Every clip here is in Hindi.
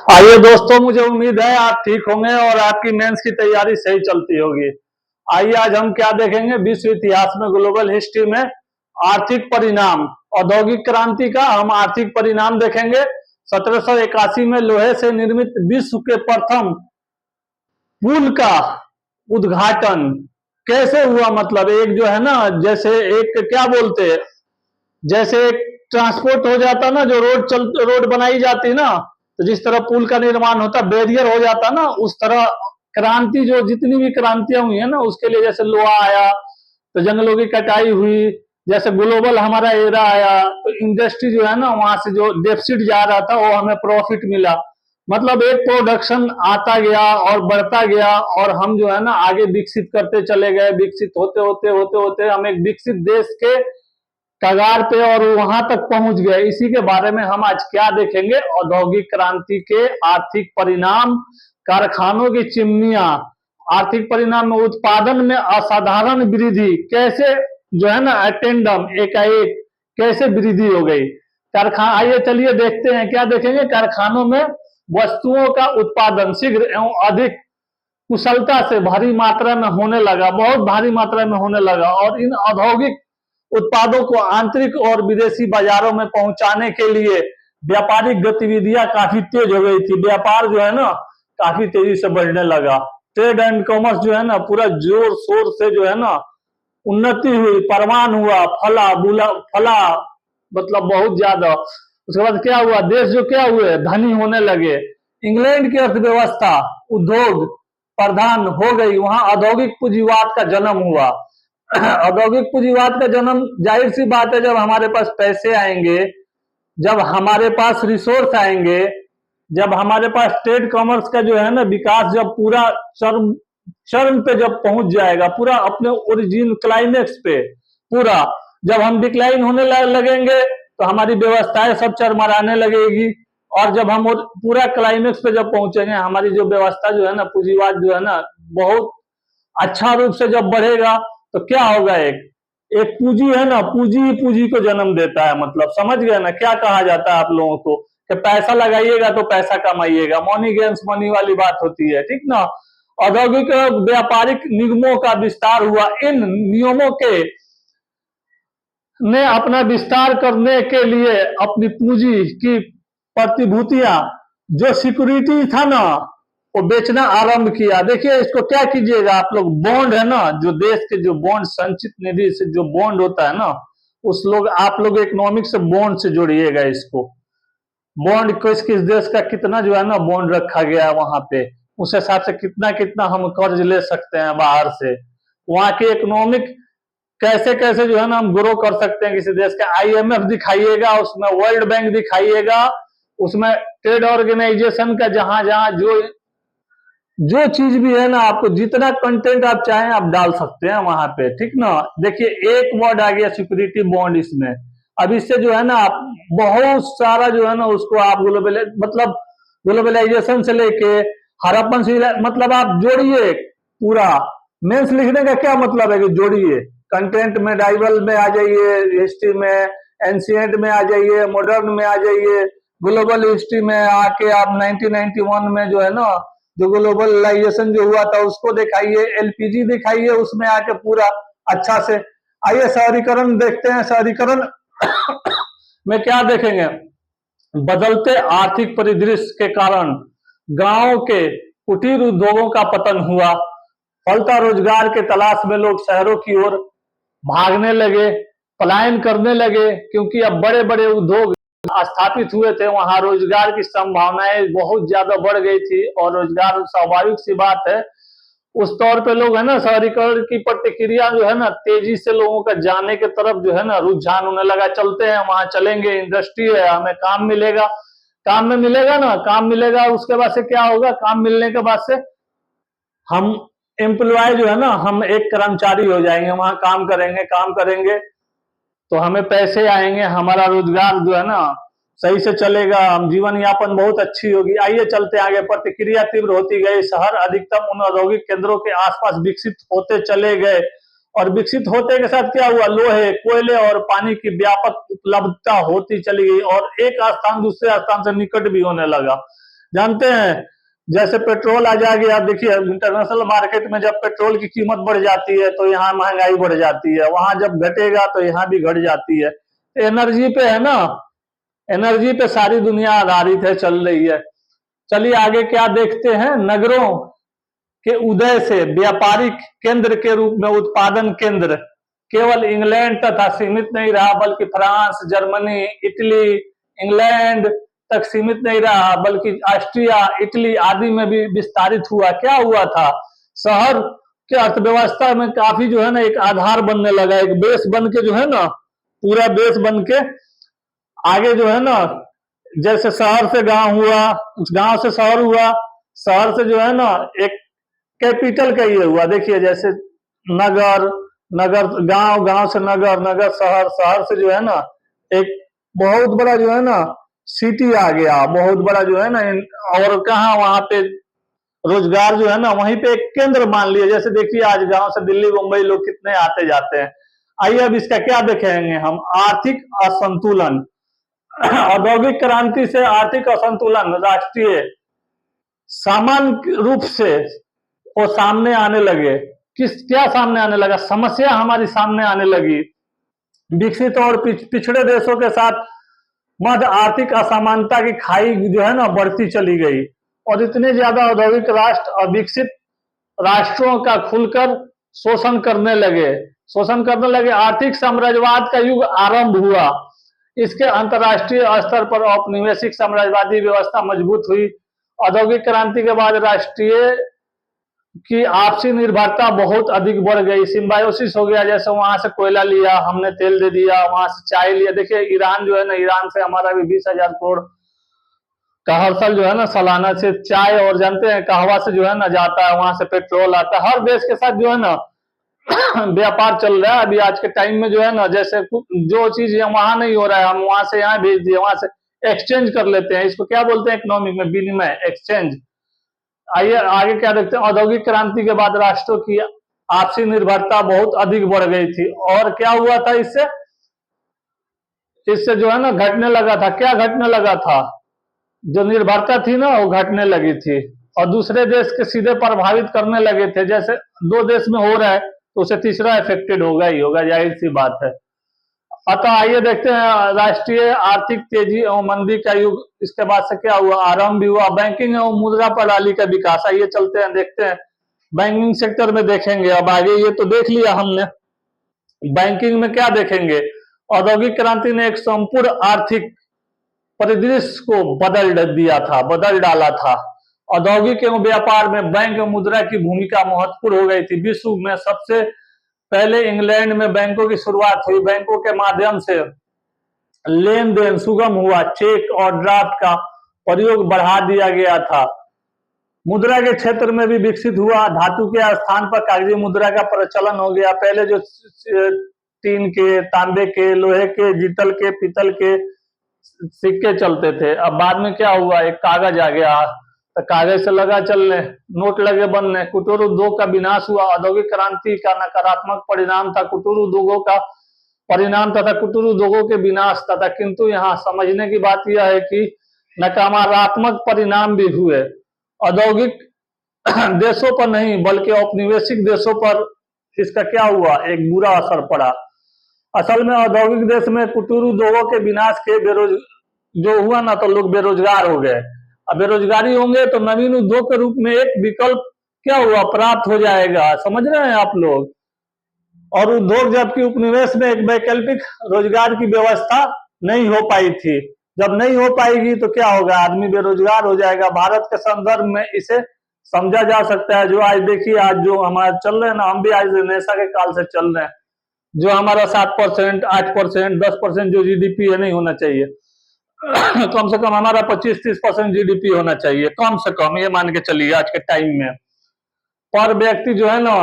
आइए दोस्तों, मुझे उम्मीद है आप ठीक होंगे और आपकी मेंस की तैयारी सही चलती होगी। आइए आज हम क्या देखेंगे, विश्व इतिहास में ग्लोबल हिस्ट्री में आर्थिक परिणाम, औद्योगिक क्रांति का हम आर्थिक परिणाम देखेंगे। 1781 में लोहे से निर्मित विश्व के प्रथम पुल का उद्घाटन कैसे हुआ। मतलब एक जो है ना, जैसे एक क्या बोलते हैं, जैसे एक ट्रांसपोर्ट हो जाता ना, जो रोड बनाई जाती ना, तो जिस तरह पुल का निर्माण होता, बैरियर हो जाता ना, उस तरह क्रांति, जो जितनी भी क्रांतियां हुई है ना, उसके लिए जैसे लोहा आया तो जंगलों की कटाई हुई, जैसे ग्लोबल हमारा एरा आया तो इंडस्ट्री जो है ना, वहां से जो डेफिसिट जा रहा था वो हमें प्रॉफिट मिला। मतलब एक प्रोडक्शन आता गया और बढ़ता गया और हम जो है ना आगे विकसित करते चले गए। विकसित होते होते होते होते हम एक विकसित देश के कगार पे और वहां तक पहुंच गए। इसी के बारे में हम आज क्या देखेंगे, औद्योगिक क्रांति के आर्थिक परिणाम, कारखानों की चिमनियां, आर्थिक परिणाम में उत्पादन में असाधारण वृद्धि, कैसे जो है ना अटेंडम एकाएक कैसे वृद्धि हो गई। कारखाना, आइए चलिए देखते हैं क्या देखेंगे। कारखानों में वस्तुओं का उत्पादन शीघ्र एवं अधिक कुशलता से भारी मात्रा में होने लगा, बहुत भारी मात्रा में होने लगा, और इन औद्योगिक उत्पादों को आंतरिक और विदेशी बाजारों में पहुंचाने के लिए व्यापारिक गतिविधियां काफी तेज हो गई थी। व्यापार जो है ना काफी तेजी से बढ़ने लगा। ट्रेड एंड कॉमर्स जो है ना पूरा जोर शोर से जो है ना उन्नति हुई, परवान हुआ, फला बुला फला, मतलब बहुत ज्यादा। उसके बाद क्या हुआ, देश जो क्या हुए, धनी होने लगे। इंग्लैंड की अर्थव्यवस्था उद्योग प्रधान हो गई, वहां औद्योगिक पूंजीवाद का जन्म हुआ। औद्योगिक पूंजीवाद का जन्म, जाहिर सी बात है, जब हमारे पास पैसे आएंगे, जब हमारे पास रिसोर्स आएंगे, जब हमारे पास ट्रेड कॉमर्स का जो है ना विकास जब पूरा चरम चरम पे जब पहुंच जाएगा, पूरा अपने ओरिजिन क्लाइमेक्स पे, पूरा जब हम डिक्लाइन होने लगेंगे तो हमारी व्यवस्थाएं सब चरमराने लगेगी। और जब हम पूरा क्लाइमेक्स पे जब पहुंचेंगे, हमारी जो व्यवस्था जो है ना, पूंजीवाद जो है ना बहुत अच्छा रूप से जब बढ़ेगा, तो क्या होगा, एक एक पूंजी है ना, पूंजी ही पूंजी को जन्म देता है। मतलब समझ गए ना क्या कहा जाता है आप लोगों को, कि पैसा लगाइएगा तो पैसा कमाइएगा, मनी गेन्स मनी वाली बात होती है, ठीक ना। औद्योगिक व्यापारिक निगमों का विस्तार हुआ। इन नियमों के ने अपना विस्तार करने के लिए अपनी पूंजी की प्रतिभूतियां, जो सिक्योरिटी था ना, वो बेचना आरंभ किया। देखिए इसको क्या कीजिएगा आप लोग, बॉन्ड है ना, जो देश के जो बॉन्ड, संचित निधि से जो बॉन्ड होता है ना, उस लोग आप लोग इकोनॉमिक से बॉन्ड से जोड़िएगा इसको। बॉन्ड किस किस देश का कितना जो है ना बॉन्ड रखा गया है वहां पे, उस हिसाब से कितना कितना हम कर्ज ले सकते हैं बाहर से, वहां की इकोनॉमिक कैसे कैसे जो है ना हम ग्रो कर सकते हैं किसी देश का। आईएमएफ दिखाइएगा, उसमें वर्ल्ड बैंक दिखाइएगा, उसमें ट्रेड ऑर्गेनाइजेशन का जहां जहां जो जो चीज भी है ना, आपको जितना कंटेंट आप चाहें आप डाल सकते हैं वहां पे, ठीक ना। देखिए एक वर्ड आ गया सिक्योरिटी बॉन्ड इसमें। अब इससे जो है ना आप बहुत सारा जो है ना उसको आप मतलब ग्लोबलाइजेशन से लेके हड़प्पन से, मतलब आप जोड़िए पूरा। मेंस लिखने का क्या मतलब है कि जोड़िए, कंटेंट में डाइवल में आ जाइए, हिस्ट्री में एंशियंट में आ जाइए, मॉडर्न में आ जाइए, ग्लोबल हिस्ट्री में आके आप 1991 में जो है ना जो ग्लोबलाइजेशन जो हुआ था उसको दिखाइए, एलपीजी दिखाइए, उसमें आके पूरा अच्छा से। आइए शहरीकरण देखते हैं। शहरीकरण में क्या देखेंगे, बदलते आर्थिक परिदृश्य के कारण गांवों के कुटीर उद्योगों का पतन हुआ। फलता रोजगार के तलाश में लोग शहरों की ओर भागने लगे, पलायन करने लगे, क्योंकि अब बड़े बड़े उद्योग स्थापित हुए थे, वहां रोजगार की संभावनाएं बहुत ज्यादा बढ़ गई थी। और रोजगार स्वाभाविक सी बात है, उस तौर पे लोग है ना शहरीकरण की प्रतिक्रिया जो है ना तेजी से लोगों का जाने के तरफ जो है ना रुझान होने लगा। चलते हैं वहां, चलेंगे, इंडस्ट्री है, हमें काम मिलेगा, काम में मिलेगा ना, काम मिलेगा, उसके बाद से क्या होगा, काम मिलने के बाद से हम एम्प्लॉय जो है ना, हम एक कर्मचारी हो जाएंगे, वहां काम करेंगे, काम करेंगे तो हमें पैसे आएंगे, हमारा रोजगार जो है ना सही से चलेगा, हम जीवन यापन बहुत अच्छी होगी। आइए चलते आगे। प्रतिक्रिया तीव्र होती गई, शहर अधिकतम उन औद्योगिक केंद्रों के आसपास विकसित होते चले गए, और विकसित होते के साथ क्या हुआ, लोहे, कोयले और पानी की व्यापक उपलब्धता होती चली गई, और एक स्थान दूसरे स्थान से निकट भी होने लगा। जानते हैं, जैसे पेट्रोल आ जाएगी, आप देखिए इंटरनेशनल मार्केट में जब पेट्रोल की कीमत बढ़ जाती है तो यहाँ महंगाई बढ़ जाती है, वहां जब घटेगा तो यहाँ भी घट जाती है। एनर्जी पे है ना, एनर्जी पे सारी दुनिया आधारित है, चल रही है। चलिए आगे क्या देखते हैं। नगरों के उदय से व्यापारिक केंद्र के रूप में उत्पादन केंद्र केवल इंग्लैंड तथा सीमित नहीं रहा, बल्कि फ्रांस, जर्मनी, इटली, इंग्लैंड तक सीमित नहीं रहा, बल्कि ऑस्ट्रिया, इटली आदि में भी विस्तारित हुआ। क्या हुआ था, शहर के अर्थव्यवस्था में काफी जो है ना एक आधार बनने लगा, एक बेस बन के जो है ना, पूरा बेस बन के आगे जो है ना, जैसे शहर से गांव हुआ, गांव से शहर हुआ, शहर से जो है ना एक कैपिटल का ये हुआ। देखिए जैसे नगर, नगर गांव, गांव से नगर, नगर शहर, शहर से जो है ना एक बहुत बड़ा जो है ना सिटी आ गया, बहुत बड़ा जो है ना। और कहा वहां पे रोजगार जो है ना वहीं पे एक केंद्र मान लिया। जैसे देखिए आज गांव से दिल्ली, मुंबई लोग कितने आते जाते हैं। आइए अब इसका क्या देखेंगे हम, आर्थिक असंतुलन। औद्योगिक क्रांति से आर्थिक असंतुलन राष्ट्रीय सामान्य रूप से वो सामने आने लगे। क्या सामने आने लगा, समस्या हमारी सामने आने लगी। विकसित और पिछड़े देशों के साथ मध्य आर्थिक असमानता की खाई जो है ना बढ़ती चली गई, और इतने ज्यादा औद्योगिक राष्ट्र अविकसित राष्ट्रों का खुलकर शोषण करने लगे। आर्थिक साम्राज्यवाद का युग आरंभ हुआ। इसके अंतर्राष्ट्रीय स्तर पर औपनिवेशिक साम्राज्यवादी व्यवस्था मजबूत हुई। औद्योगिक क्रांति के बाद राष्ट्रीय की आपसी निर्भरता बहुत अधिक बढ़ गई, सिम्बायोसिस हो गया। जैसे वहां से कोयला लिया हमने, तेल दे दिया, वहां से चाय लिया। देखिए ईरान जो है ना, ईरान से हमारा भी 20,000 करोड़ का हर साल जो है ना सालाना से चाय, और जानते हैं कहवा से जो है ना जाता है, वहां से पेट्रोल आता है। हर देश के साथ जो है ना व्यापार चल रहा है अभी आज के टाइम में जो है ना। जैसे जो चीज वहां नहीं हो रहा है, हम वहां से यहाँ भेज दिए, वहां से एक्सचेंज कर लेते हैं। इसको क्या बोलते हैं इकोनॉमिक में, विनिमय, एक्सचेंज। आइए आगे क्या देखते हैं। औद्योगिक क्रांति के बाद राष्ट्रों की आपसी निर्भरता बहुत अधिक बढ़ गई थी, और क्या हुआ था इससे, इससे जो है ना घटने लगा था। क्या घटने लगा था, जो निर्भरता थी ना वो घटने लगी थी, और दूसरे देश के सीधे प्रभावित करने लगे थे। जैसे दो देश में हो रहा है तो उसे तीसरा इफेक्टेड होगा ही होगा, जाहिर सी बात है। अतः आइए देखते हैं राष्ट्रीय आर्थिक तेजी एवं मंदी का युग। इसके बाद से क्या हुआ, आरंभ भी हुआ बैंकिंग एवं मुद्रा प्रणाली का विकास। आइए चलते हैं, देखते हैं बैंकिंग सेक्टर में देखेंगे। अब आगे ये तो देख लिया हमने, बैंकिंग में क्या देखेंगे। औद्योगिक क्रांति ने एक संपूर्ण आर्थिक परिदृश्य को बदल दिया था, बदल डाला था। औद्योगिक एवं व्यापार में बैंक और मुद्रा की भूमिका महत्वपूर्ण हो गई थी। विश्व में सबसे पहले इंग्लैंड में बैंकों की शुरुआत हुई। बैंकों के माध्यम से लेन देन सुगम हुआ, चेक और ड्राफ्ट का प्रयोग बढ़ा दिया गया था। मुद्रा के क्षेत्र में भी विकसित हुआ। धातु के स्थान पर कागजी मुद्रा का प्रचलन हो गया। पहले जो टीन के, तांबे के, लोहे के, जीतल के, पीतल के सिक्के चलते थे, अब बाद में क्या हुआ, एक कागज आ गया, तो कागज से लगा चलने, नोट लगे बनने। कुटीर उद्योग का विनाश हुआ। औद्योगिक क्रांति का नकारात्मक परिणाम था कुटीर उद्योगों का परिणाम तथा कुटीर उद्योगों के विनाश तथा। किंतु यहाँ समझने की बात यह है कि नकारात्मक परिणाम भी हुए। औद्योगिक देशों पर नहीं बल्कि औपनिवेशिक देशों पर इसका क्या हुआ, एक बुरा असर पड़ा। असल में औद्योगिक देश में कुटीर उद्योगों के विनाश के जो हुआ ना, तो लोग बेरोजगार हो गए। अब बेरोजगारी होंगे तो नवीन उद्योग के रूप में एक विकल्प क्या हुआ, प्राप्त हो जाएगा। समझ रहे हैं आप लोग। और उद्योग जबकि उपनिवेश में एक वैकल्पिक रोजगार की व्यवस्था नहीं हो पाई थी। जब नहीं हो पाएगी तो क्या होगा, आदमी बेरोजगार हो जाएगा। भारत के संदर्भ में इसे समझा जा सकता है। जो आज देखिए, आज जो हमारा चल रहे हैं ना, हम भी आज नेशा के काल से चल रहे हैं। जो हमारा 7%, 8%, 10% जो जीडीपी है, नहीं होना चाहिए। कम से कम हमारा 25-30% जीडीपी होना चाहिए, कम से कम, ये मान के चलिए आज के टाइम में। पर व्यक्ति जो है ना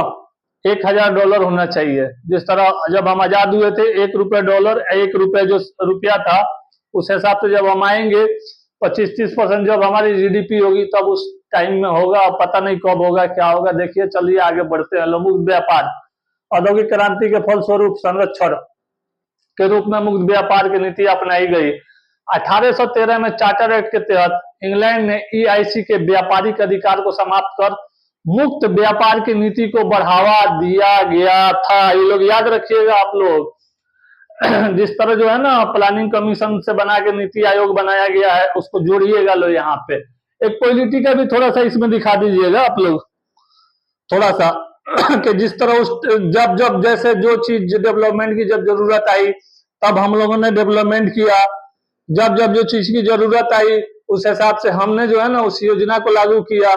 $1,000 होना चाहिए। जिस तरह जब हम आजाद हुए थे, $1 $1 जो रुपया था, उस हिसाब से जब हम आएंगे 25-30% जब हमारी जीडीपी होगी, तब उस टाइम में होगा। पता नहीं कब होगा, क्या होगा। देखिए चलिए आगे बढ़ते हैं। मुक्त व्यापार। औद्योगिक क्रांति के फलस्वरूप संरक्षण के रूप में मुक्त व्यापार की नीति अपनाई गई। 1813 में चार्टर एक्ट के तहत इंग्लैंड ने EIC के व्यापारिक अधिकार को समाप्त कर मुक्त व्यापार की नीति को बढ़ावा दिया गया था। ये लोग याद रखिएगा आप लोग। जिस तरह जो है ना प्लानिंग कमीशन से बना के नीति आयोग बनाया गया है, उसको जोड़िएगा लो यहाँ पे। एक पॉलिटी का भी थोड़ा सा इसमें दिखा दीजिएगा आप लोग थोड़ा सा कि जिस तरह उस जब जब जैसे जो चीज डेवलपमेंट की जब जरूरत आई तब हम लोगों ने डेवलपमेंट किया, जब जब जो चीज की जरूरत आई उस हिसाब से हमने जो है ना उस योजना को लागू किया,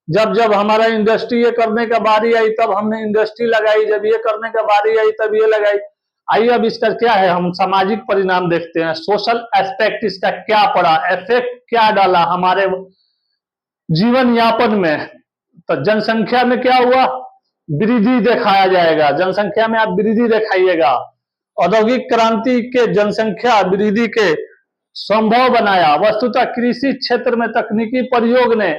जब जब हमारा इंडस्ट्री ये करने का बारी आई तब हमने इंडस्ट्री लगाई, जब ये करने का बारी आई तब ये लगाई। आइए अब इसका क्या है, हम सामाजिक परिणाम देखते हैं, सोशल एस्पेक्ट इसका क्या पड़ा, इफेक्ट क्या डाला हमारे जीवन यापन में। तो जनसंख्या में क्या हुआ, वृद्धि दिखाया जाएगा, जनसंख्या में आप वृद्धि दिखाइएगा। औद्योगिक क्रांति के जनसंख्या वृद्धि के संभव बनाया। वस्तुतः कृषि क्षेत्र में तकनीकी प्रयोग ने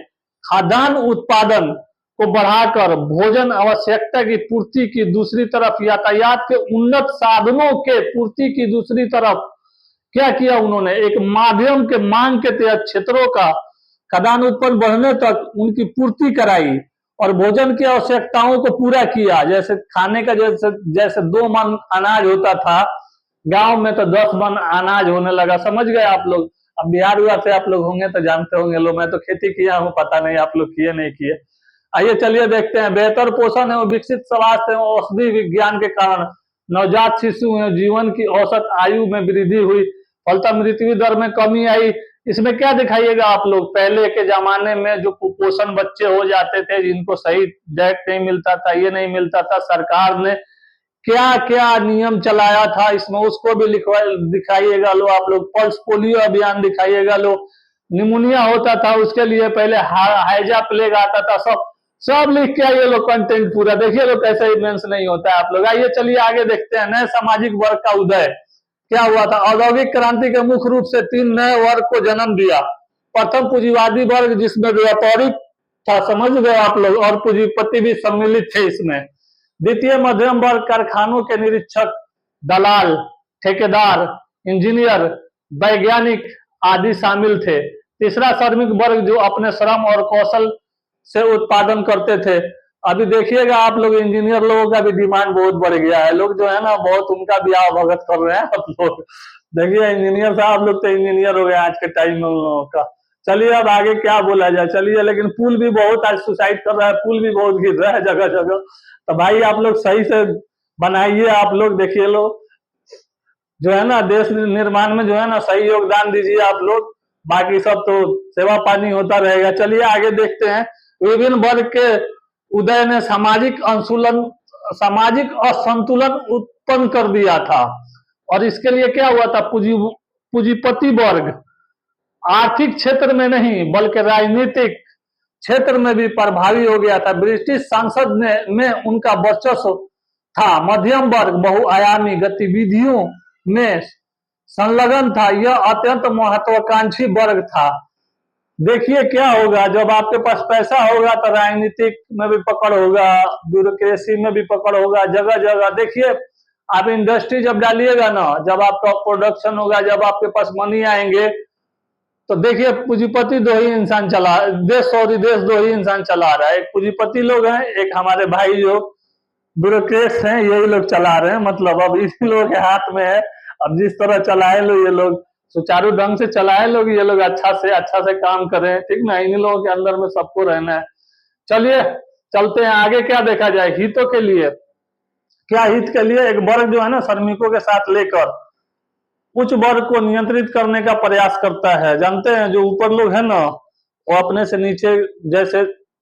खाद्यान्न उत्पादन को बढ़ाकर भोजन आवश्यकता की पूर्ति की, दूसरी तरफ यातायात के उन्नत साधनों के पूर्ति की दूसरी तरफ क्या किया उन्होंने, एक माध्यम के मांग के तहत क्षेत्रों का खाद्यान्न उत्पन्न बढ़ने तक उनकी पूर्ति कराई और भोजन की आवश्यकताओं को पूरा किया। जैसे खाने का जैसे 2 मन अनाज होता था गांव में, तो 10 मन अनाज होने लगा। समझ गए आप लोग। अब बिहार हुआ से आप लोग होंगे तो जानते होंगे लोग, मैं तो खेती किया हूँ, पता नहीं आप लोग किए नहीं किए। आइए चलिए देखते हैं। बेहतर पोषण है, विकसित स्वास्थ्य है, औषधि विज्ञान के कारण नवजात शिशु है, जीवन की औसत आयु में वृद्धि हुई, फलतः मृत्यु दर में कमी आई। इसमें क्या दिखाइएगा आप लोग, पहले के जमाने में जो कुपोषण बच्चे हो जाते थे, जिनको सही डाइट नहीं मिलता था, ये नहीं मिलता था, सरकार ने क्या क्या नियम चलाया था इसमें, उसको भी दिखाइएगा लो आप लोग। पल्स पोलियो अभियान दिखाइएगा लो। निमोनिया होता था उसके लिए पहले हाइजा प्लेग आता था, सब लिख के आइए लोग कंटेंट पूरा। देखिए लोग कैसे इवेंट्स नहीं होता है आप लोग। आइए चलिए आगे देखते हैं। नए सामाजिक वर्ग का उदय क्या हुआ था। औद्योगिक क्रांति के मुख्य रूप से 3 नए वर्ग को जन्म दिया। प्रथम पूंजीवादी वर्ग जिसमें व्यापारिक था, समझ गए आप लोग, और पूंजीपति भी सम्मिलित थे इसमें। द्वितीय मध्यम वर्ग कारखानों के निरीक्षक, दलाल, ठेकेदार, इंजीनियर, वैज्ञानिक आदि शामिल थे। तीसरा श्रमिक वर्ग जो अपने श्रम और कौशल से उत्पादन करते थे। अभी देखिएगा आप लोग इंजीनियर लोगों का भी डिमांड बहुत बढ़ गया है, लोग जो है ना बहुत उनका ब्याह भगत कर रहे हैं आप लोग। देखिए इंजीनियर साहब लोग तो इंजीनियर हो गए आज के टाइम में उन लोगों का। चलिए अब आगे क्या बोला जाए, चलिए। लेकिन पुल भी बहुत आज सुसाइड कर रहा है, पुल भी बहुत गिर रहा है जगह जगह। तो भाई आप लोग सही से बनाइए, आप लोग देखिए लो जो है ना देश निर्माण में जो है ना सही योगदान दीजिए आप लोग, बाकी सब तो सेवा पानी होता रहेगा। चलिए आगे देखते हैं। विभिन्न वर्ग के उदय ने सामाजिक असंतुलन उत्पन्न कर दिया था, और इसके लिए क्या हुआ था, पूंजीपति वर्ग आर्थिक क्षेत्र में नहीं बल्कि राजनीतिक क्षेत्र में भी प्रभावी हो गया था। ब्रिटिश संसद में उनका वर्चस्व था। मध्यम वर्ग बहुआयामी गतिविधियों में संलग्न था। यह अत्यंत महत्वाकांक्षी वर्ग था। देखिए क्या होगा, जब आपके पास पैसा होगा तो राजनीतिक में भी पकड़ होगा, ब्यूरोक्रेसी में भी पकड़ होगा, जगह जगह। देखिए आप इंडस्ट्री जब डालिएगा ना, जब आपका प्रोडक्शन होगा, जब आपके पास मनी आएंगे, तो देखिए पूंजीपति दो ही इंसान चला देश दो ही इंसान चला रहा है। एक पूंजीपति लोग हैं, एक हमारे भाई जो ब्यूरोक्रेट्स हैं, यही लोग चला रहे हैं। मतलब अब इसी लोगों के हाथ में है। अब जिस तरह चलाए लो ये लोग, सुचारू ढंग से चलाए लोग, ये लोग अच्छा से काम करें, ठीक ना। इन लोगों के अंदर में सबको रहना है। चलिए चलते हैं आगे। क्या देखा जाए, हितों के लिए क्या, हित के लिए एक वर्ग जो है ना श्रमिकों के साथ लेकर उच्च वर्ग को नियंत्रित करने का प्रयास करता है। जानते हैं जो ऊपर लोग हैं ना, वो अपने से नीचे जैसे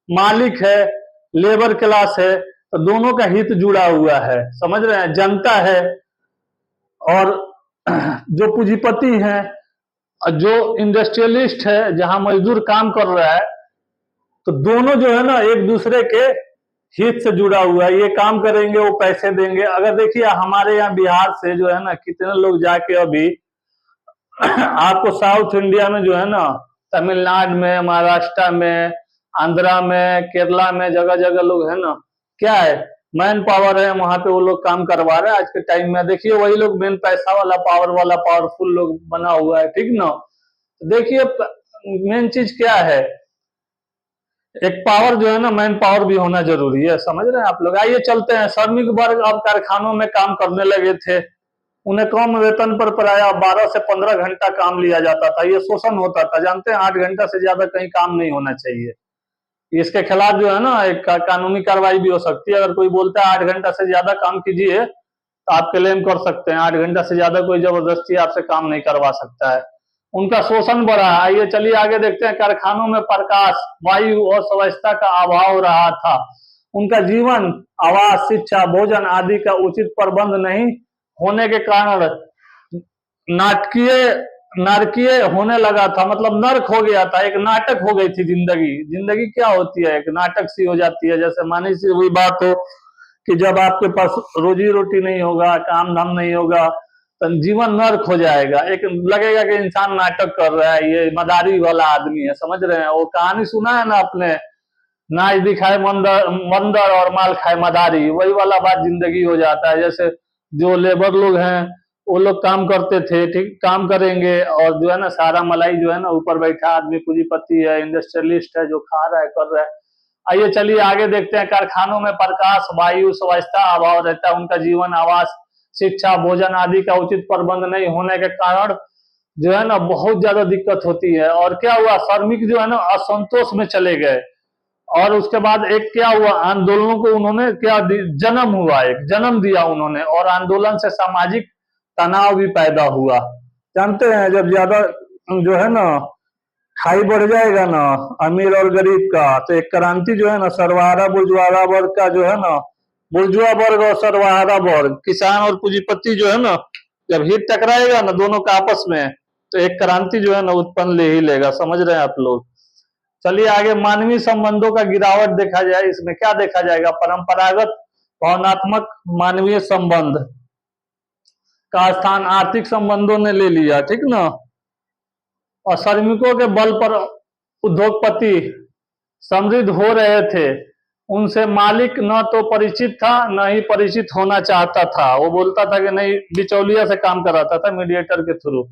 मालिक है, लेबर क्लास है, तो दोनों का हित जुड़ा हुआ है, समझ रहे हैं। जनता है और जो पूंजीपति है, जो इंडस्ट्रियलिस्ट है, जहां मजदूर काम कर रहा है, तो दोनों जो है ना एक दूसरे के हित से जुड़ा हुआ है। ये काम करेंगे, वो पैसे देंगे। अगर देखिए हमारे यहाँ बिहार से जो है ना कितने लोग जाके अभी आपको साउथ इंडिया में जो है ना, तमिलनाडु में, महाराष्ट्र में, आंध्रा में, केरला में, जगह जगह लोग है ना, क्या है, मैन पावर है, वहां पे वो लोग काम करवा रहे हैं आज के टाइम में। देखिए वही लोग मेन पैसा वाला, पावर वाला, पावरफुल लोग बना हुआ है, ठीक ना। देखिए मेन चीज क्या है, एक पावर जो है ना, मैन पावर भी होना जरूरी है, समझ रहे हैं आप लोग। आइए चलते हैं। श्रमिक वर्ग अब कारखानों में काम करने लगे थे, उन्हें कम वेतन पर प्रायः 12 से 15 घंटा काम लिया जाता था। ये शोषण होता था, जानते हैं, 8 घंटा से ज्यादा कहीं काम नहीं होना चाहिए। इसके खिलाफ जो है ना एक कानूनी कार्रवाई भी हो सकती है। अगर कोई बोलता है 8 घंटा से ज्यादा काम कीजिए तो आप क्लेम कर सकते हैं। 8 घंटा से ज्यादा कोई जबरदस्ती आपसे काम नहीं करवा सकता है। उनका शोषण बढ़ा। आइए चलिए आगे देखते हैं। कारखानों में प्रकाश, वायु और स्वच्छता का अभाव रहा था। उनका जीवन, आवास, शिक्षा, भोजन आदि का उचित प्रबंध नहीं होने के कारण नाटकीय नारकीय होने लगा था, मतलब नर्क हो गया था, एक नाटक हो गई थी जिंदगी। जिंदगी क्या होती है, एक नाटक सी हो जाती है। जैसे मानी सी हुई बात हो कि जब आपके पास रोजी रोटी नहीं होगा, काम धाम नहीं होगा, तो जीवन नर्क हो जाएगा। एक लगेगा कि इंसान नाटक कर रहा है, ये मदारी वाला आदमी है, समझ रहे हैं। वो कहानी सुना है ना आपने, नाच दिखाए मंदर मंदर और माल खाए मदारी, वही वाला बात जिंदगी हो जाता है। जैसे जो लेबर लोग हैं वो लोग काम करते थे, ठीक, काम करेंगे, और जो है ना सारा मलाई जो है ना ऊपर बैठा आदमी पूंजीपति है, इंडस्ट्रियलिस्ट है, जो खा रहा है, कर रहा है। आइए चलिए आगे देखते हैं। कारखानों में प्रकाश, वायु, स्वच्छता अभाव रहता है। उनका जीवन, आवास, शिक्षा, भोजन आदि का उचित प्रबंध नहीं होने के कारण जो है ना बहुत ज्यादा दिक्कत होती है। और क्या हुआ, श्रमिक जो है ना असंतोष में चले गए। और उसके बाद एक क्या हुआ, आंदोलनों को उन्होंने क्या जन्म हुआ, एक जन्म दिया उन्होंने, और आंदोलन से सामाजिक तनाव भी पैदा हुआ। जानते हैं जब ज्यादा जो है ना खाई बढ़ जाएगा ना अमीर और गरीब का, तो एक क्रांति जो है ना सर्वहारा बुर्जुआ वर्ग का जो है ना, बुर्जुआ वर्ग और सर्वहारा वर्ग, किसान और पूंजीपति जो है ना, जब हित टकराएगा ना दोनों का आपस में, तो एक क्रांति जो है ना उत्पन्न ले ही लेगा, समझ रहे हैं आप लोग। चलिए आगे। मानवीय संबंधों का गिरावट देखा जाए, इसमें क्या देखा जाएगा, परंपरागत भावनात्मक मानवीय संबंध का स्थान आर्थिक संबंधों ने ले लिया, ठीक ना। और श्रमिकों के बल पर उद्योगपति समृद्ध हो रहे थे। उनसे मालिक न तो परिचित था, न ही परिचित होना चाहता था। वो बोलता था कि नहीं, बिचौलिया से काम कराता था, मीडिएटर के थ्रू।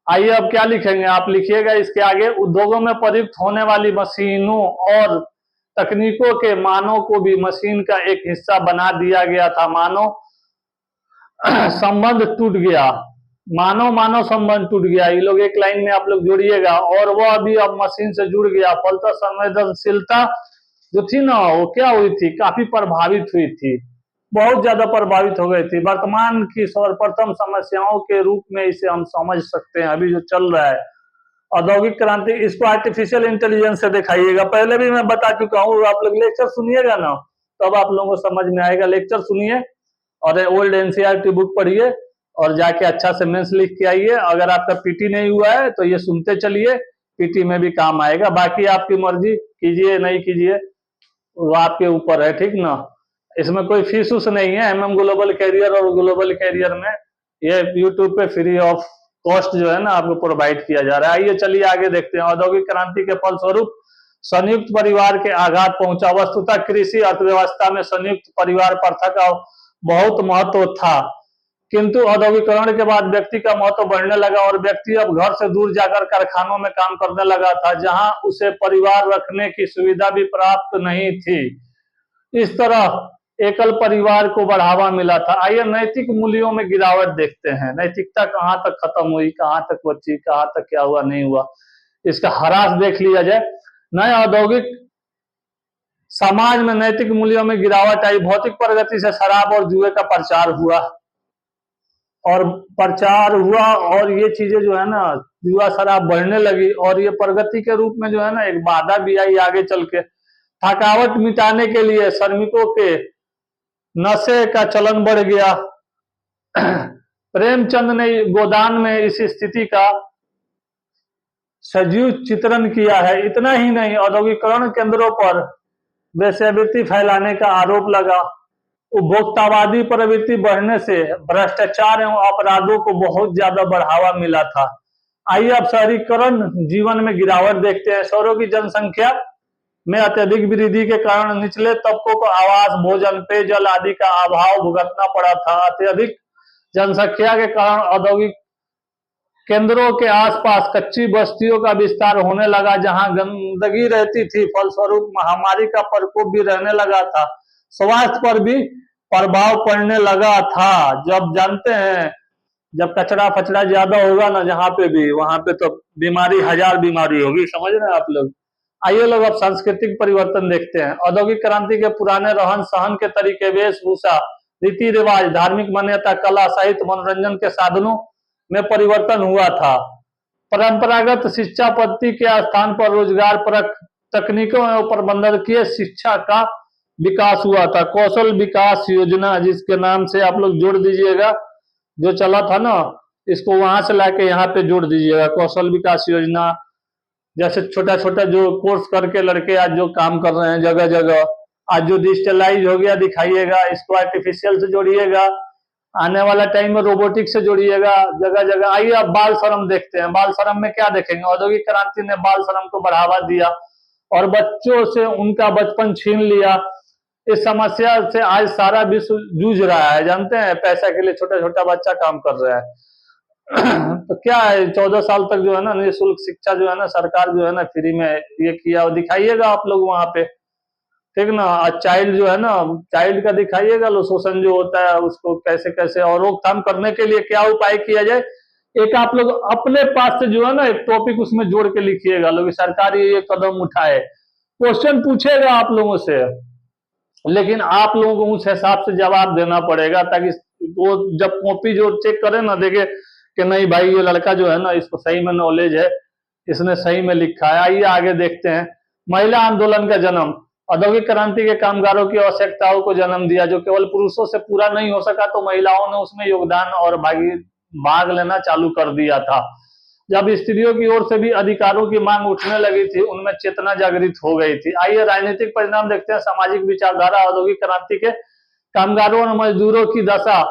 आइए अब क्या लिखेंगे, आप लिखिएगा इसके आगे। उद्योगों में प्रयुक्त होने वाली मशीनों और तकनीकों के मानव को भी मशीन का एक हिस्सा बना दिया गया था। मानव संबंध टूट गया, मानव मानव संबंध टूट गया। ये लोग एक लाइन में आप लोग जोड़िएगा। और वह भी अब मशीन से जुड़ गया, फलतः संवेदनशीलता जो थी ना, वो क्या हुई थी, काफी प्रभावित हुई थी, बहुत ज्यादा प्रभावित हो गई थी। वर्तमान की सर्वप्रथम समस्याओं के रूप में इसे हम समझ सकते हैं, अभी जो चल रहा है औद्योगिक क्रांति। इसको आर्टिफिशियल इंटेलिजेंस से दिखाइएगा। पहले भी मैं बता चुका हूँ, आप लोग लेक्चर सुनिएगा ना तब आप लोगों को समझ में आएगा। लेक्चर सुनिए और ओल्ड एनसीईआरटी बुक पढ़िए और जाके अच्छा से मेंस लिख के आइए। अगर आपका पीटी नहीं हुआ है तो ये सुनते चलिए, पीटी में भी काम आएगा। बाकी आपकी मर्जी, कीजिए नहीं कीजिए वो आपके ऊपर है, ठीक ना। इसमें कोई फीस उस नहीं है। एमएम ग्लोबल कैरियर और ग्लोबल कैरियर में ये यूट्यूब पे फ्री ऑफ कॉस्ट जो है ना आपको प्रोवाइड किया जा रहा है। आइए चलिए आगे देखते हैं। औद्योगिक क्रांति के फलस्वरूप संयुक्त परिवार के आघात पहुंचा। वस्तुतः कृषि अर्थव्यवस्था में संयुक्त परिवार प्रथा का बहुत महत्व था, किंतु औद्योगिकरण के बाद व्यक्ति का महत्व बढ़ने लगा और व्यक्ति अब घर से दूर जाकर कारखानों में काम करने लगा था, जहां उसे परिवार रखने की सुविधा भी प्राप्त नहीं थी। इस तरह एकल परिवार को बढ़ावा मिला था। आइए नैतिक मूल्यों में गिरावट देखते हैं। नैतिकता कहां तक खत्म हुई, कहां तक बची, कहां तक क्या हुआ नहीं हुआ, इसका ह्रास देख लिया जाए। नए औद्योगिक समाज में नैतिक मूल्यों में गिरावट आई। भौतिक प्रगति से शराब और जुए का प्रचार हुआ और ये चीजें जो है ना, जुआ शराब बढ़ने लगी और ये प्रगति के रूप में जो है ना एक बाधा भी आई आगे चल के। थकावट मिटाने के लिए श्रमिकों के नशे का चलन बढ़ गया। प्रेमचंद ने गोदान में इस स्थिति का सजीव चित्रण किया है। इतना ही नहीं, औद्योगिकरण केंद्रों पर वेश्यावृत्ति फैलाने का आरोप लगा। उपभोक्तावादी प्रवृत्ति बढ़ने से भ्रष्टाचार एवं अपराधों को बहुत ज्यादा बढ़ावा मिला था। आइए अब शहरीकरण जीवन में गिरावट देखते हैं। शहरों की जनसंख्या में अत्यधिक वृद्धि के कारण निचले तबकों को आवास, भोजन, पेयजल आदि का अभाव भुगतना पड़ा था। अत्यधिक जनसंख्या के कारण औद्योगिक केंद्रों के आसपास कच्ची बस्तियों का विस्तार होने लगा, जहां गंदगी रहती थी। फलस्वरूप महामारी का प्रकोप भी रहने लगा था। स्वास्थ्य पर भी प्रभाव पड़ने लगा था। जब जानते हैं, जब कचरा फचरा ज्यादा होगा ना जहाँ पे भी, वहां पे तो बीमारी, हजार बीमारी होगी। समझ रहे हैं आप लोग। आइए लोग अब सांस्कृतिक परिवर्तन देखते हैं। औद्योगिक क्रांति के पुराने रहन सहन के तरीके, वेशभूषा, रीति रिवाज, धार्मिक मान्यता, कला, साहित्य, मनोरंजन के साधनों में परिवर्तन हुआ था। परंपरागत शिक्षा पद्धति के स्थान पर रोजगार परक तकनीकों एवं प्रबंधकीय शिक्षा का विकास हुआ था। कौशल विकास योजना, जिसके नाम से आप लोग जोड़ दीजिएगा, जो चला था ना, इसको वहां से लाके यहाँ पे जोड़ दीजिएगा। कौशल विकास योजना, जैसे छोटा छोटा जो कोर्स करके लड़के आज जो काम कर रहे हैं जगह जगह, आज जो डिजिटलाइज हो गया दिखाइएगा। इसको आर्टिफिशियल से जोड़िएगा, आने वाला टाइम में रोबोटिक से जोड़िएगा जगह जगह। आइए अब बाल श्रम देखते हैं। बाल श्रम में क्या देखेंगे? औद्योगिक क्रांति ने बाल श्रम को बढ़ावा दिया और बच्चों से उनका बचपन छीन लिया। इस समस्या से आज सारा विश्व जूझ रहा है। जानते हैं, पैसा के लिए छोटा छोटा बच्चा काम कर रहा है। तो क्या है, 14 साल तक जो है ना निःशुल्क शिक्षा जो है ना सरकार जो है ना फ्री में ये किया, और दिखाइएगा आप लोग वहां पे, ठीक ना। चाइल्ड जो है ना, चाइल्ड का दिखाइएगा, लो शोषण जो होता है उसको कैसे कैसे, और रोकथाम करने के लिए क्या उपाय किया जाए। एक आप लोग अपने पास से जो है ना एक टॉपिक उसमें जोड़ के लिखिएगा लोग, सरकार ये कदम उठाए। क्वेश्चन पूछेगा आप लोगों से, लेकिन आप लोगों को उस हिसाब से जवाब देना पड़ेगा, ताकि वो जब कॉपी जो चेक करे ना, देखे कि नहीं भाई ये लड़का जो है ना इसको सही में नॉलेज है, इसने सही में लिखा है। आइए आगे देखते हैं। महिला आंदोलन का जन्म। औद्योगिक क्रांति के कामगारों की आवश्यकताओं को जन्म दिया, जो केवल पुरुषों से पूरा नहीं हो सका, तो महिलाओं ने उसमें योगदान और भाग लेना चालू कर दिया था। जब स्त्रियों की ओर से भी अधिकारों की मांग उठने लगी थी, उनमें चेतना जागृत हो गई थी। आइए राजनीतिक परिणाम देखते हैं। सामाजिक विचारधारा। औद्योगिक क्रांति के कामगारों और मजदूरों की दशा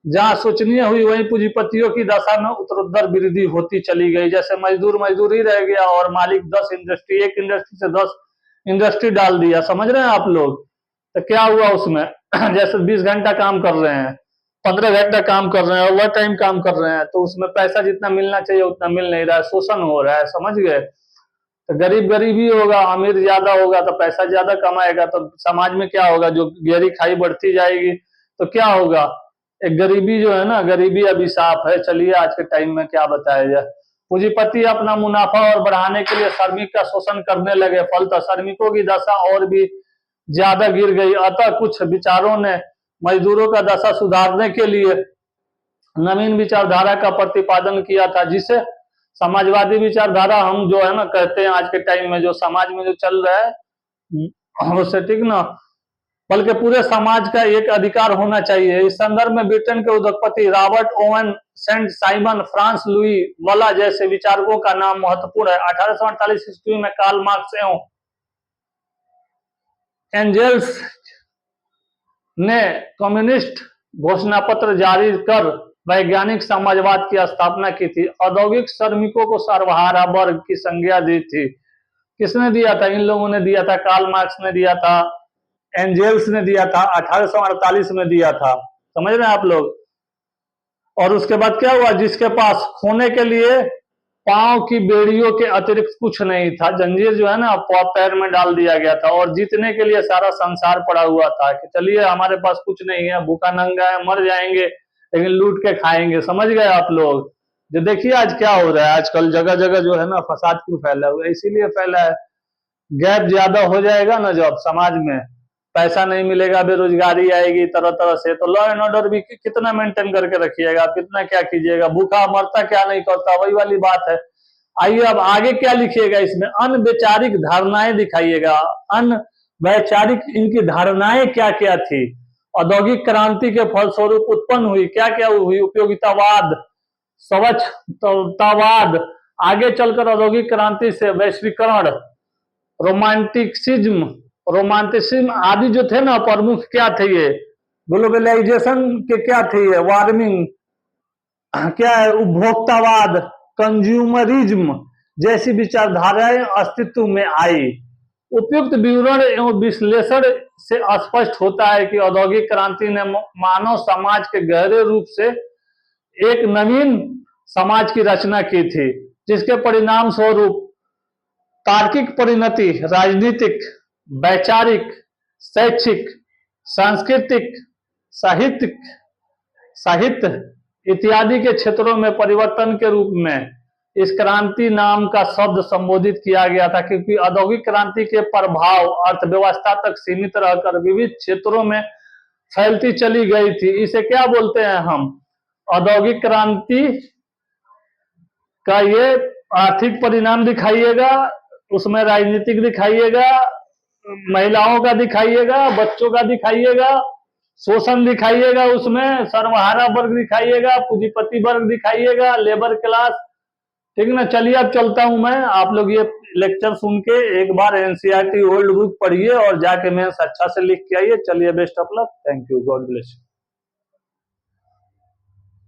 जहां शोचनीय हुई, वहीं पूंजीपतियों की दशा में उत्तरोत्तर वृद्धि होती चली गई। जैसे मजदूर मजदूर ही रह गया और मालिक 10 इंडस्ट्री, एक इंडस्ट्री से 10 इंडस्ट्री डाल दिया। समझ रहे हैं आप लोग। तो क्या हुआ उसमें? जैसे 20 घंटा काम कर रहे हैं, 15 घंटा काम कर रहे हैं, ओवर टाइम काम कर रहे हैं, तो उसमें पैसा जितना मिलना चाहिए उतना मिल नहीं रहा है, शोषण हो रहा है। समझ गए। तो गरीब गरीब ही होगा, अमीर ज्यादा होगा तो पैसा ज्यादा कमाएगा, तो समाज में क्या होगा? जो गहरी खाई बढ़ती जाएगी तो क्या होगा? एक गरीबी जो है ना, गरीबी अभिशाप है। चलिए आज के टाइम में क्या बताया जाए। पूंजीपति अपना मुनाफा और बढ़ाने के लिए श्रमिक का शोषण करने लगे, फलतः श्रमिकों की दशा और भी ज्यादा गिर गई। अतः कुछ विचारों ने मजदूरों का दशा सुधारने के लिए नवीन विचारधारा का प्रतिपादन किया था, जिसे समाजवादी विचारधारा हम जो है ना कहते हैं। आज के टाइम में जो समाज में जो चल रहा है उससे, ठीक ना, बल्कि पूरे समाज का एक अधिकार होना चाहिए। इस संदर्भ में ब्रिटेन के उद्योगपति Robert Owen, Saint Simon, France Louis वॉला जैसे विचारकों का नाम महत्वपूर्ण है। 1848 ईस्वी में कार्ल मार्क्स एवं एंजेल्स ने कम्युनिस्ट घोषणा पत्र जारी कर वैज्ञानिक समाजवाद की स्थापना की थी। औद्योगिक श्रमिकों को सर्वहारा वर्ग की संज्ञा दी थी। किसने दिया था? इन लोगों ने दिया था। कार्ल मार्क्स ने दिया था, एंजेल्स ने दिया था, 1848 में दिया था। समझ रहे हैं आप लोग। और उसके बाद क्या हुआ? जिसके पास खोने के लिए पांव की बेड़ियों के अतिरिक्त कुछ नहीं था, जंजीर जो है ना पैर में डाल दिया गया था, और जीतने के लिए सारा संसार पड़ा हुआ था कि चलिए हमारे पास कुछ नहीं है, भूखा नंगा है, मर जाएंगे लेकिन लूट के खाएंगे। समझ गए आप लोग। जो देखिए आज क्या हो रहा है, आजकल जगह जगह जो है ना फसाद क्यों फैला हुआ है? इसीलिए फैला है। गैप ज्यादा हो जाएगा ना जब समाज में, पैसा नहीं मिलेगा, बेरोजगारी आएगी तरह तरह से, तो लॉ एंड ऑर्डर भी कितना मेंटेन करके रखिएगा, कितना क्या कीजिएगा, भूखा मरता क्या नहीं करता, वही वाली बात है। आइए अब आगे क्या लिखिएगा इसमें? अनवैचारिक धारणाएं दिखाइएगा। अनवैचारिक इनकी धारणाएं क्या क्या थी? औद्योगिक क्रांति के फलस्वरूप उत्पन्न हुई, क्या क्या हुई? उपयोगितावाद, स्वच्छतावाद, आगे चलकर औद्योगिक क्रांति से वैश्वीकरण, रोमांटिसिज्म आदि जो थे ना प्रमुख, क्या थे ये? ग्लोबलाइजेशन के क्या थे ये? वार्मिंग, क्या है? उपभोक्तावाद, कंज्यूमरिज्म जैसी विचारधाराएं अस्तित्व में आई। उपयुक्त विवरण एवं विश्लेषण से स्पष्ट होता है कि औद्योगिक क्रांति ने मानव समाज के गहरे रूप से एक नवीन समाज की रचना की थी, जिसके परिणाम स्वरूप तार्किक परिणति राजनीतिक, वैचारिक, शैक्षिक, सांस्कृतिक, साहित्यिक साहित्य इत्यादि के क्षेत्रों में परिवर्तन के रूप में इस क्रांति नाम का शब्द संबोधित किया गया था, क्योंकि औद्योगिक क्रांति के प्रभाव अर्थव्यवस्था तक सीमित रहकर विविध क्षेत्रों में फैलती चली गई थी। इसे क्या बोलते हैं हम? औद्योगिक क्रांति का ये आर्थिक परिणाम दिखाइएगा, उसमें राजनीतिक दिखाइएगा, महिलाओं का दिखाइएगा, बच्चों का दिखाइएगा, शोषण दिखाइएगा, उसमें सर्वहारा वर्ग दिखाइएगा, पूंजीपति वर्ग दिखाइएगा, लेबर क्लास। ठीक है ना? चलिए अब चलता हूं मैं। आप लोग ये लेक्चर सुन के एक बार एनसीईआरटी ओल्ड बुक पढ़िए और जाके मेंस अच्छा से लिख के आइए। चलिए, best of luck. Thank you, God bless you.